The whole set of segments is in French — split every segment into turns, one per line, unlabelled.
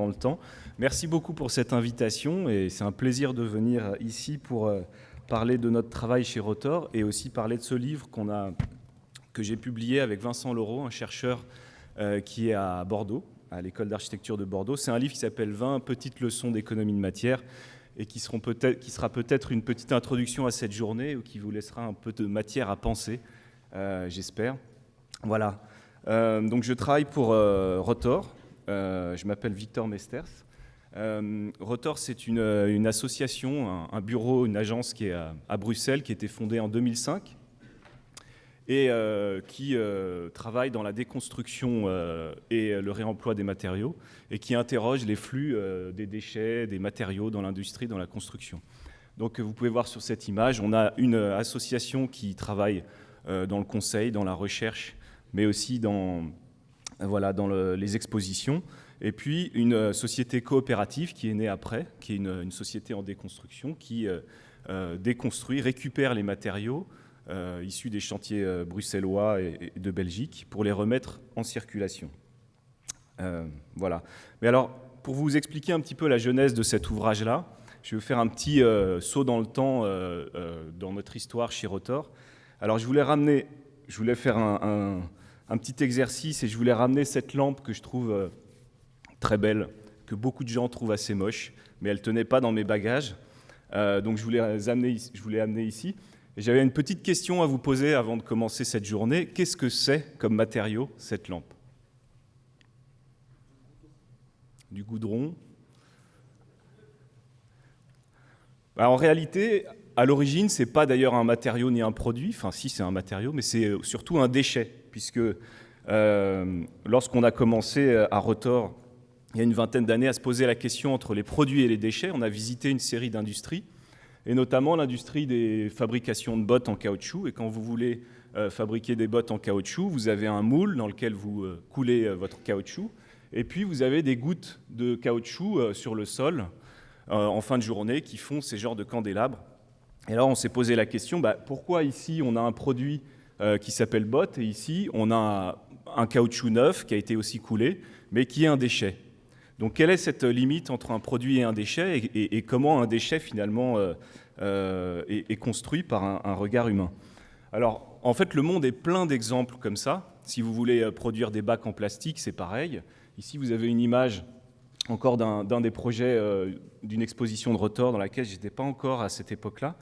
dans le temps. Merci beaucoup pour cette invitation et c'est un plaisir de venir ici pour parler de notre travail chez Rotor et aussi parler de ce livre que j'ai publié avec Vincent Laureau, un chercheur qui est à Bordeaux, à l'école d'architecture de Bordeaux. C'est un livre qui s'appelle 20 petites leçons d'économie de matière et qui sera peut-être une petite introduction à cette journée ou qui vous laissera un peu de matière à penser, j'espère. Voilà. Donc je travaille pour Rotor. Je m'appelle Victor Mesters. Rotor, c'est une association, un bureau, une agence qui est à Bruxelles, qui a été fondée en 2005 et qui travaille dans la déconstruction et le réemploi des matériaux et qui interroge les flux des déchets, des matériaux dans l'industrie, dans la construction. Donc vous pouvez voir sur cette image, on a une association qui travaille dans le conseil, dans la recherche, mais aussi dans les expositions. Et puis une société coopérative qui est née après, qui est une société en déconstruction, qui déconstruit, récupère les matériaux issus des chantiers bruxellois et de Belgique pour les remettre en circulation. Voilà. Mais alors, pour vous expliquer un petit peu la genèse de cet ouvrage-là, je vais vous faire un petit saut dans le temps dans notre histoire chez Rotor. Alors, je voulais faire un petit exercice et je voulais ramener cette lampe que je trouve très belle, que beaucoup de gens trouvent assez moche, mais elle ne tenait pas dans mes bagages. Donc je voulais amener ici. Et j'avais une petite question à vous poser avant de commencer cette journée. Qu'est-ce que c'est comme matériau, cette lampe ? Du goudron. En réalité, à l'origine, ce n'est pas d'ailleurs un matériau ni un produit. Enfin, si, c'est un matériau, mais c'est surtout un déchet, puisque lorsqu'on a commencé à Rotor, il y a une vingtaine d'années, à se poser la question entre les produits et les déchets, on a visité une série d'industries, et notamment l'industrie des fabrications de bottes en caoutchouc. Et quand vous voulez fabriquer des bottes en caoutchouc, vous avez un moule dans lequel vous coulez votre caoutchouc, et puis vous avez des gouttes de caoutchouc sur le sol en fin de journée qui font ces genres de candélabres. Et alors on s'est posé la question, pourquoi ici on a un produit qui s'appelle botte, et ici on a un caoutchouc neuf qui a été aussi coulé, mais qui est un déchet. Donc quelle est cette limite entre un produit et un déchet et comment un déchet finalement est construit par un regard humain ? Alors en fait le monde est plein d'exemples comme ça. Si vous voulez produire des bacs en plastique, c'est pareil. Ici vous avez une image encore d'un des projets d'une exposition de Rotor dans laquelle je n'étais pas encore à cette époque-là,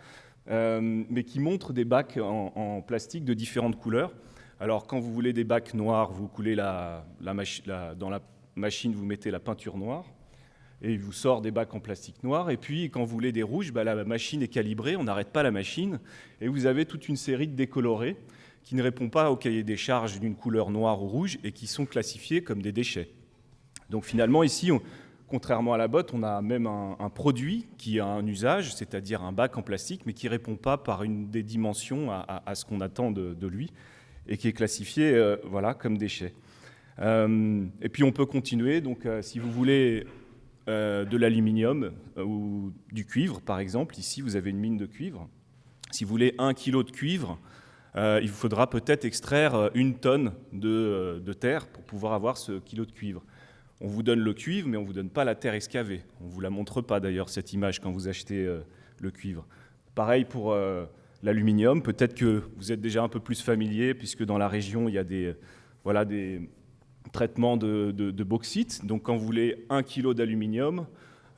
mais qui montre des bacs en plastique de différentes couleurs. Alors quand vous voulez des bacs noirs, vous coulez dans la machine, vous mettez la peinture noire et il vous sort des bacs en plastique noir. Et puis quand vous voulez des rouges, la machine est calibrée, on n'arrête pas la machine et vous avez toute une série de décolorés qui ne répondent pas au cahier des charges d'une couleur noire ou rouge et qui sont classifiés comme des déchets. Donc finalement ici, contrairement à la botte, on a même un produit qui a un usage, c'est-à-dire un bac en plastique, mais qui ne répond pas par une des dimensions à ce qu'on attend de lui et qui est classifié comme déchet. Et puis on peut continuer, donc si vous voulez de l'aluminium ou du cuivre par exemple, ici vous avez une mine de cuivre. Si vous voulez 1 kilo de cuivre, il vous faudra peut-être extraire 1 tonne de terre pour pouvoir avoir ce kilo de cuivre. On vous donne le cuivre, mais on ne vous donne pas la terre excavée. On ne vous la montre pas d'ailleurs cette image quand vous achetez le cuivre. Pareil pour l'aluminium, peut-être que vous êtes déjà un peu plus familier puisque dans la région il y a des traitement de bauxite. Donc quand vous voulez 1 kg d'aluminium,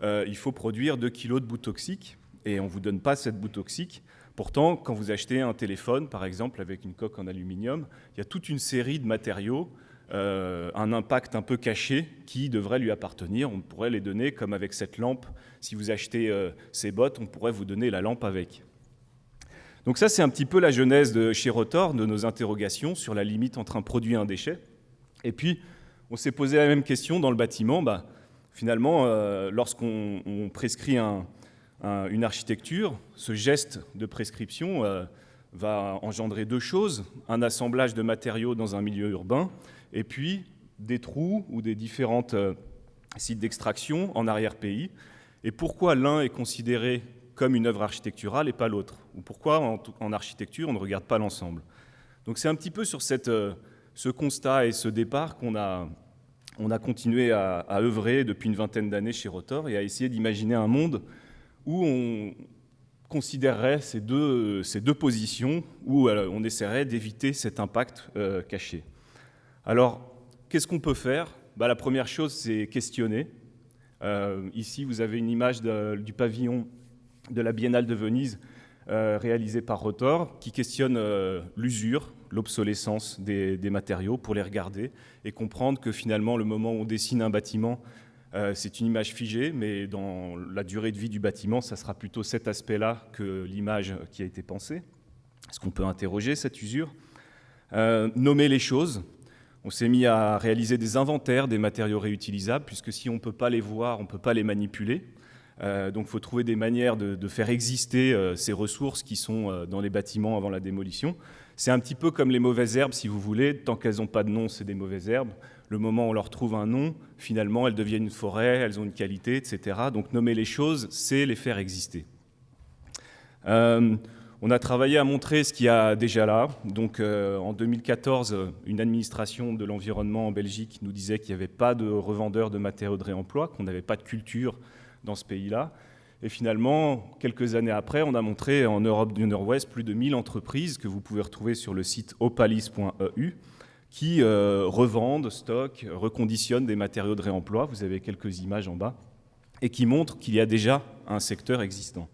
il faut produire 2 kg de boue toxique et on ne vous donne pas cette boue toxique. Pourtant, quand vous achetez un téléphone, par exemple, avec une coque en aluminium, il y a toute une série de matériaux, un impact un peu caché qui devrait lui appartenir. On pourrait les donner comme avec cette lampe. Si vous achetez ces bottes, on pourrait vous donner la lampe avec. Donc ça, c'est un petit peu la genèse de chez Rotor, de nos interrogations sur la limite entre un produit et un déchet. Et puis, on s'est posé la même question dans le bâtiment. Finalement, lorsqu'on prescrit une architecture, ce geste de prescription va engendrer 2 choses. Un assemblage de matériaux dans un milieu urbain et puis des trous ou des différents sites d'extraction en arrière-pays. Et pourquoi l'un est considéré comme une œuvre architecturale et pas l'autre ? Ou pourquoi en architecture, on ne regarde pas l'ensemble ? Donc c'est un petit peu sur ce constat et ce départ qu'on a on a continué à œuvrer depuis une vingtaine d'années chez Rotor et à essayer d'imaginer un monde où on considérerait ces deux positions, où on essaierait d'éviter cet impact caché. Alors, qu'est-ce qu'on peut faire ? La première chose, c'est questionner. Ici, vous avez une image du pavillon de la Biennale de Venise, réalisé par Rotor, qui questionne l'usure, l'obsolescence des matériaux pour les regarder et comprendre que finalement, le moment où on dessine un bâtiment, c'est une image figée, mais dans la durée de vie du bâtiment, ça sera plutôt cet aspect-là que l'image qui a été pensée. Est-ce qu'on peut interroger cette usure ? Nommer les choses. On s'est mis à réaliser des inventaires des matériaux réutilisables, puisque si on ne peut pas les voir, on ne peut pas les manipuler. Donc il faut trouver des manières de faire exister ces ressources qui sont dans les bâtiments avant la démolition. C'est un petit peu comme les mauvaises herbes, si vous voulez. Tant qu'elles n'ont pas de nom, c'est des mauvaises herbes. Le moment où on leur trouve un nom, finalement, elles deviennent une forêt, elles ont une qualité, etc. Donc nommer les choses, c'est les faire exister. On a travaillé à montrer ce qu'il y a déjà là. Donc en 2014, une administration de l'environnement en Belgique nous disait qu'il n'y avait pas de revendeurs de matériaux de réemploi, qu'on n'avait pas de culture dans ce pays-là. Et finalement, quelques années après, on a montré en Europe du Nord-Ouest plus de 1000 entreprises que vous pouvez retrouver sur le site opalis.eu qui revendent, stockent, reconditionnent des matériaux de réemploi. Vous avez quelques images en bas et qui montrent qu'il y a déjà un secteur existant.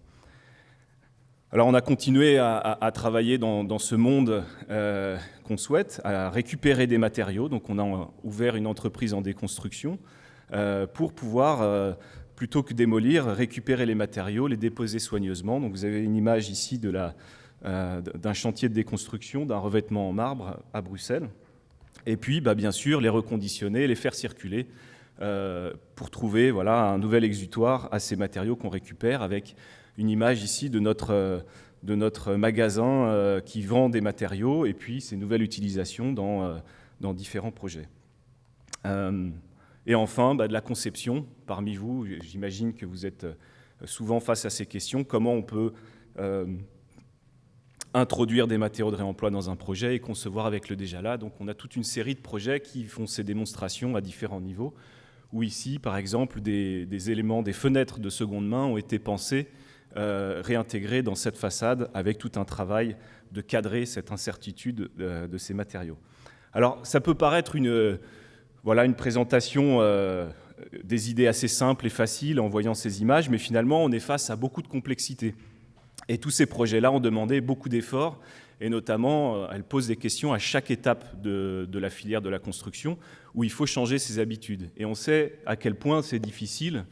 Alors on a continué à travailler dans ce monde qu'on souhaite, à récupérer des matériaux. Donc on a ouvert une entreprise en déconstruction pour pouvoir, plutôt que démolir, récupérer les matériaux, les déposer soigneusement. Donc vous avez une image ici d'un chantier de déconstruction, d'un revêtement en marbre à Bruxelles. Et puis bien sûr les reconditionner, les faire circuler pour trouver un nouvel exutoire à ces matériaux qu'on récupère, avec une image ici de notre magasin qui vend des matériaux et puis ces nouvelles utilisations dans différents projets. Et enfin, de la conception. Parmi vous, j'imagine que vous êtes souvent face à ces questions. Comment on peut introduire des matériaux de réemploi dans un projet et concevoir avec le déjà là. Donc on a toute une série de projets qui font ces démonstrations à différents niveaux, où ici, par exemple, des éléments, des fenêtres de seconde main ont été pensés, réintégrés dans cette façade avec tout un travail de cadrer cette incertitude de ces matériaux. Alors ça peut paraître une présentation des idées assez simples et faciles en voyant ces images, mais finalement on est face à beaucoup de complexité. Et tous ces projets-là ont demandé beaucoup d'efforts, et notamment, elles posent des questions à chaque étape de la filière de la construction, où il faut changer ses habitudes. Et on sait à quel point c'est difficile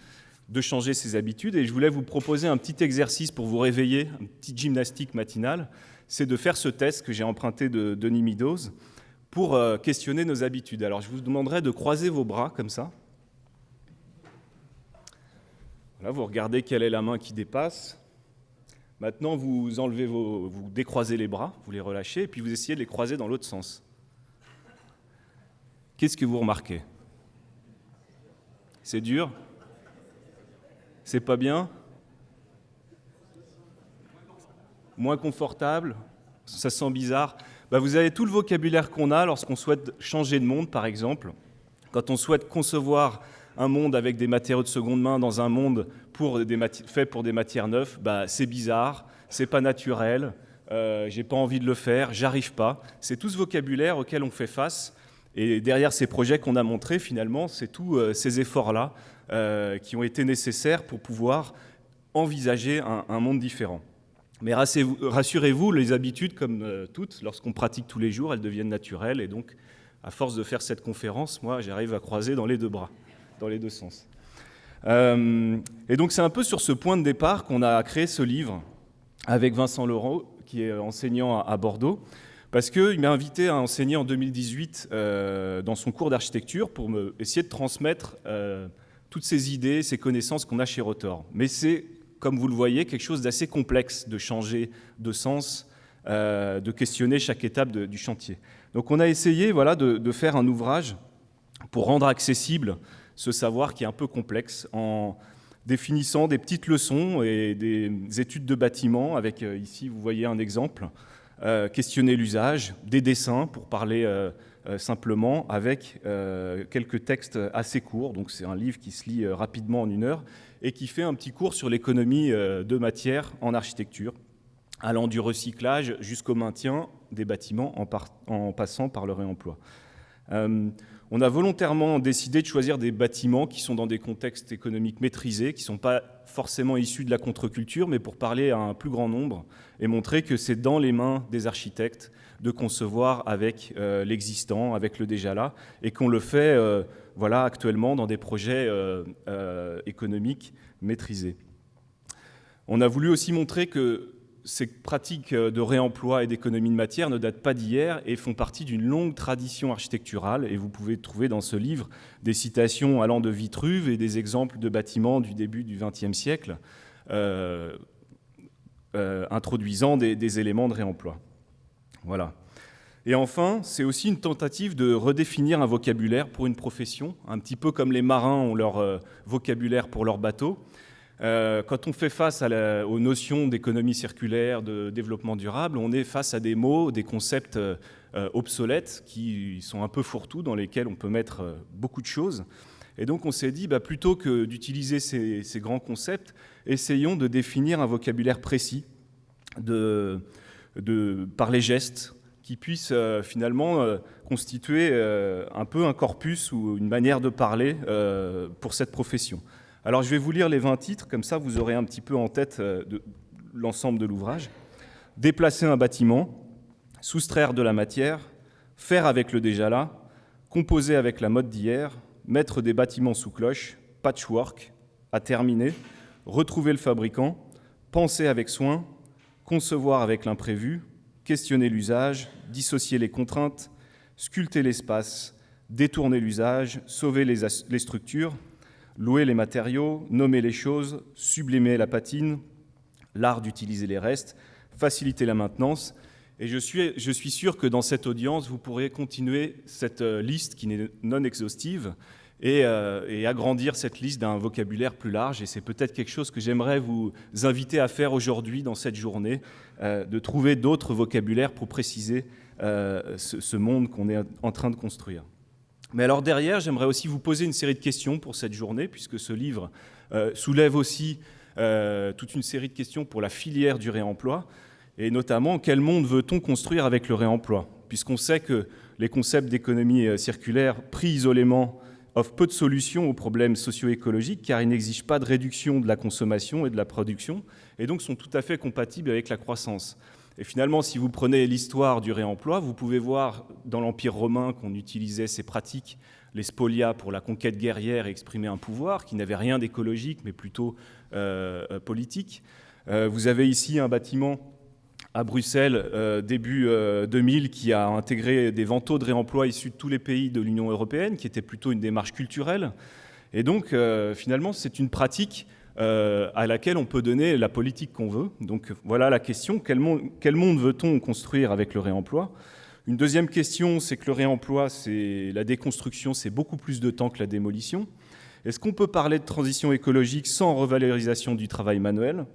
de changer ses habitudes, et je voulais vous proposer un petit exercice pour vous réveiller, une petite gymnastique matinale, c'est de faire ce test que j'ai emprunté de Denis Meadows pour questionner nos habitudes. Alors je vous demanderai de croiser vos bras comme ça. Là, vous regardez quelle est la main qui dépasse. Maintenant, vous décroisez les bras, vous les relâchez, et puis vous essayez de les croiser dans l'autre sens. Qu'est-ce que vous remarquez ? C'est dur ? C'est pas bien ? Moins confortable ? Ça sent bizarre ? Vous avez tout le vocabulaire qu'on a lorsqu'on souhaite changer de monde, par exemple. Quand on souhaite concevoir un monde avec des matériaux de seconde main dans un monde fait pour des matières neuves, c'est bizarre, c'est pas naturel, j'ai pas envie de le faire, j'arrive pas. C'est tout ce vocabulaire auquel on fait face. Et derrière ces projets qu'on a montrés, finalement, c'est tous ces efforts-là qui ont été nécessaires pour pouvoir envisager un monde différent. Mais rassurez-vous, les habitudes, comme toutes, lorsqu'on pratique tous les jours, elles deviennent naturelles. Et donc, à force de faire cette conférence, moi, j'arrive à croiser dans les deux bras, dans les deux sens. Et donc, c'est un peu sur ce point de départ qu'on a créé ce livre avec Vincent Leroux, qui est enseignant à Bordeaux, parce qu'il m'a invité à enseigner en 2018 dans son cours d'architecture pour essayer de transmettre toutes ces idées, ces connaissances qu'on a chez Rotor. Mais c'est, comme vous le voyez, quelque chose d'assez complexe de changer de sens, de questionner chaque étape du chantier. Donc on a essayé de faire un ouvrage pour rendre accessible ce savoir qui est un peu complexe en définissant des petites leçons et des études de bâtiment avec, ici vous voyez un exemple, questionner l'usage, des dessins pour parler simplement avec quelques textes assez courts. Donc c'est un livre qui se lit rapidement en 1 heure et qui fait un petit cours sur l'économie de matière en architecture, allant du recyclage jusqu'au maintien des bâtiments en passant par le réemploi. On a volontairement décidé de choisir des bâtiments qui sont dans des contextes économiques maîtrisés, qui ne sont pas forcément issus de la contre-culture, mais pour parler à un plus grand nombre et montrer que c'est dans les mains des architectes de concevoir avec l'existant, avec le déjà là, et qu'on le fait actuellement dans des projets économiques maîtrisés. On a voulu aussi montrer que ces pratiques de réemploi et d'économie de matière ne datent pas d'hier et font partie d'une longue tradition architecturale. Et vous pouvez trouver dans ce livre des citations allant de Vitruve et des exemples de bâtiments du début du XXe siècle introduisant des éléments de réemploi. Voilà. Et enfin, c'est aussi une tentative de redéfinir un vocabulaire pour une profession, un petit peu comme les marins ont leur vocabulaire pour leur bateau. Quand on fait face aux notions d'économie circulaire, de développement durable, on est face à des mots, des concepts obsolètes qui sont un peu fourre-tout, dans lesquels on peut mettre beaucoup de choses. Et donc on s'est dit, plutôt que d'utiliser ces grands concepts, essayons de définir un vocabulaire précis par les gestes qui puissent finalement constituer un peu un corpus ou une manière de parler pour cette profession. Alors je vais vous lire les 20 titres, comme ça vous aurez un petit peu en tête l'ensemble de l'ouvrage. Déplacer un bâtiment, soustraire de la matière, faire avec le déjà là, composer avec la mode d'hier, mettre des bâtiments sous cloche, patchwork, à terminer, retrouver le fabricant, penser avec soin, concevoir avec l'imprévu, questionner l'usage, dissocier les contraintes, sculpter l'espace, détourner l'usage, sauver les structures, louer les matériaux, nommer les choses, sublimer la patine, l'art d'utiliser les restes, faciliter la maintenance. Et je suis sûr que dans cette audience, vous pourrez continuer cette liste qui n'est non exhaustive et agrandir cette liste d'un vocabulaire plus large. Et c'est peut-être quelque chose que j'aimerais vous inviter à faire aujourd'hui dans cette journée, de trouver d'autres vocabulaires pour préciser ce monde qu'on est en train de construire. Mais alors derrière, j'aimerais aussi vous poser une série de questions pour cette journée, puisque ce livre soulève aussi toute une série de questions pour la filière du réemploi, et notamment quel monde veut-on construire avec le réemploi, puisqu'on sait que les concepts d'économie circulaire pris isolément offrent peu de solutions aux problèmes socio-écologiques, car ils n'exigent pas de réduction de la consommation et de la production, et donc sont tout à fait compatibles avec la croissance. Et finalement, si vous prenez l'histoire du réemploi, vous pouvez voir dans l'Empire romain qu'on utilisait ces pratiques, les spolias, pour la conquête guerrière et exprimer un pouvoir qui n'avait rien d'écologique, mais plutôt politique. Vous avez ici un bâtiment à Bruxelles, début 2000, qui a intégré des vantaux de réemploi issus de tous les pays de l'Union européenne, qui était plutôt une démarche culturelle. Et donc, finalement, c'est une pratique à laquelle on peut donner la politique qu'on veut. Donc voilà la question, quel monde veut-on construire avec le réemploi ? Une deuxième question, c'est que le réemploi, la déconstruction, c'est beaucoup plus de temps que la démolition. Est-ce qu'on peut parler de transition écologique sans revalorisation du travail manuel ?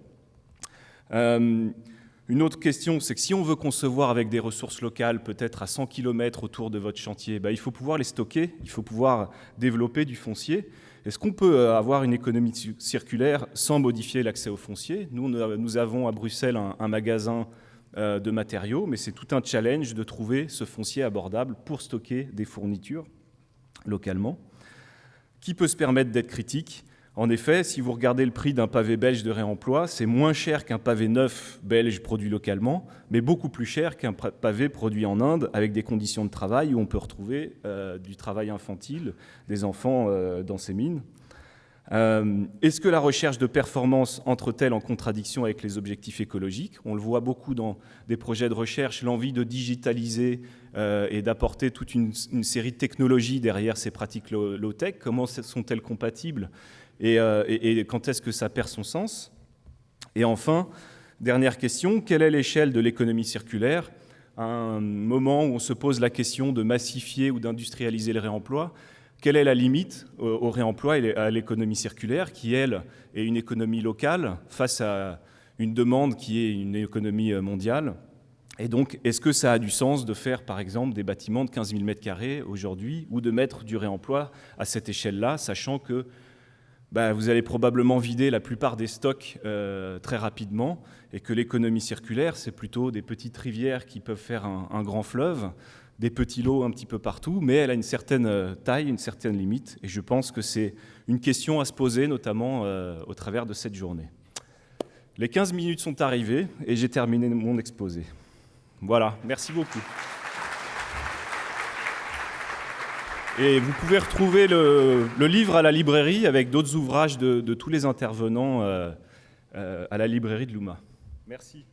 Une autre question, c'est que si on veut concevoir avec des ressources locales, peut-être à 100 km autour de votre chantier, il faut pouvoir les stocker, il faut pouvoir développer du foncier. Est-ce qu'on peut avoir une économie circulaire sans modifier l'accès au foncier ? Nous avons à Bruxelles un magasin de matériaux, mais c'est tout un challenge de trouver ce foncier abordable pour stocker des fournitures localement. Qui peut se permettre d'être critique ? En effet, si vous regardez le prix d'un pavé belge de réemploi, c'est moins cher qu'un pavé neuf belge produit localement, mais beaucoup plus cher qu'un pavé produit en Inde avec des conditions de travail où on peut retrouver du travail infantile, des enfants dans ces mines. Est-ce que la recherche de performance entre-t-elle en contradiction avec les objectifs écologiques ? On le voit beaucoup dans des projets de recherche, l'envie de digitaliser et d'apporter toute une série de technologies derrière ces pratiques low-tech. Comment sont-elles compatibles ? Et quand est-ce que ça perd son sens ? Et enfin, dernière question, quelle est l'échelle de l'économie circulaire ? À un moment où on se pose la question de massifier ou d'industrialiser le réemploi, quelle est la limite au réemploi et à l'économie circulaire, qui, elle, est une économie locale face à une demande qui est une économie mondiale ? Et donc, est-ce que ça a du sens de faire, par exemple, des bâtiments de 15 000 m² aujourd'hui, ou de mettre du réemploi à cette échelle-là, sachant que vous allez probablement vider la plupart des stocks très rapidement, et que l'économie circulaire, c'est plutôt des petites rivières qui peuvent faire un grand fleuve, des petits lots un petit peu partout, mais elle a une certaine taille, une certaine limite, et je pense que c'est une question à se poser, notamment au travers de cette journée. Les 15 minutes sont arrivées, et j'ai terminé mon exposé. Voilà, merci beaucoup. Et vous pouvez retrouver le livre à la librairie avec d'autres ouvrages de tous les intervenants à la librairie de l'UMA. Merci.